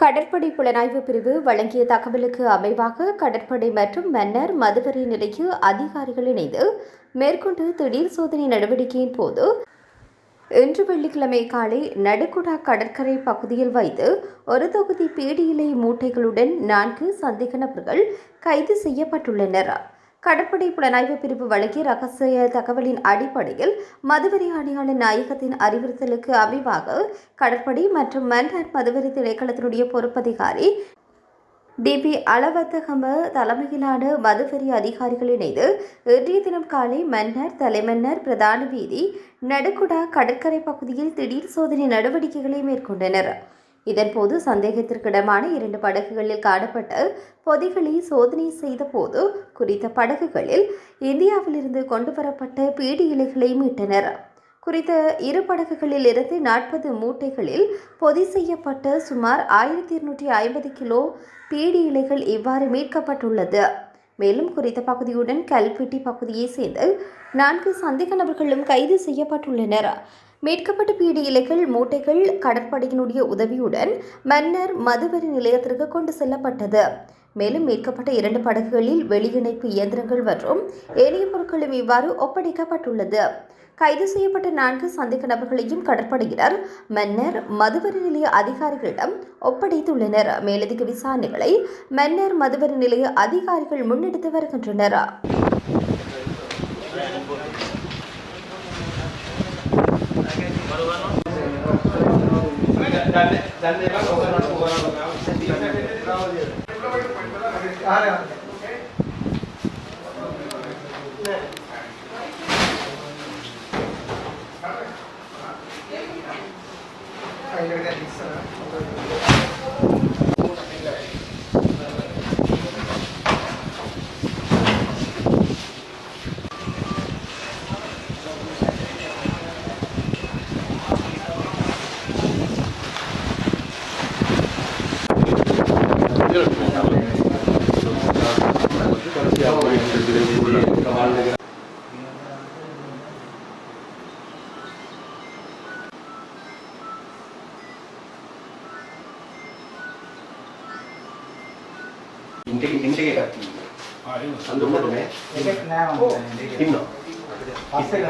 கடற்படை புலனாய்வு பிரிவு வழங்கிய தகவலுக்கு அமைவாக கடற்படை மற்றும் மன்னர் மதுவரை நிலைய அதிகாரிகள் இணைந்து மேற்கொண்டு திடீர் சோதனை நடவடிக்கையின் போது இன்று வெள்ளிக்கிழமை காலை நடுக்குடா கடற்கரை பகுதியில் வைத்து ஒரு தொகுதி பீடியிலை மூட்டைகளுடன் 4 சந்தேக நபர்கள் கைது செய்யப்பட்டுள்ளனர். கடற்படை புலனாய்வு பிரிவு வழங்கிய ரகசிய தகவலின் அடிப்படையில் மதுவரி ஆணையாளர் நாயகத்தின் அறிவுறுத்தலுக்கு அமைவாக கடற்படை மற்றும் மன்னர் மதுவரி திணைக்களத்தினுடைய பொறுப்பதிகாரி டிபி அளவத்தகம தலைமையிலான மதுவரி அதிகாரிகள் இணைந்து இன்றைய தினம் காலை மன்னர் தலைமன்னர் பிரதான வீதி நடுக்குடா கடற்கரை பகுதியில் திடீர் சோதனை நடவடிக்கைகளை மேற்கொண்டனர். இதன்போது சந்தேகத்திற்கிடமான 2 படகுகளில் காணப்பட்ட பொதிகளை சோதனை செய்த போது குறித்த படகுகளில் இந்தியாவிலிருந்து கொண்டுவரப்பட்ட பீடி இலைகளை மீட்டனர். குறித்த 2 படகுகளில் இருந்து 40 மூட்டைகளில் பொதி செய்யப்பட்ட சுமார் 1250 கிலோ பீடி இலைகள் இவ்வாறு மீட்கப்பட்டுள்ளது. மேலும் குறித்த பகுதியுடன் கல்பெட்டி பகுதியை சேர்ந்து 4 சந்தேக நபர்களும் கைது செய்யப்பட்டுள்ளனர். மீட்கப்பட்ட பீடி இலைகள் மூட்டைகள் கடற்படையினுடைய உதவியுடன் மன்னர் மதுவரி நிலையத்திற்கு கொண்டு செல்லப்பட்டது. மேலும் மீட்கப்பட்ட 2 படகுகளில் வெளியிணைப்பு இயந்திரங்கள் மற்றும் ஏனைய பொருட்களும் இவ்வாறு ஒப்படைக்கப்பட்டுள்ளது. கைது செய்யப்பட்ட 4 சந்தேக நபர்களையும் கடற்படையினர் மன்னர் மதுவரி நிலைய அதிகாரிகளிடம் ஒப்படைத்துள்ளனர். மேலதிக விசாரணைகளை மன்னர் மதுவரி நிலைய அதிகாரிகள் முன்னெடுத்து வருகின்றனர். ఇంటికి అందుకుంటున్నాయి ఇన్నో అసలు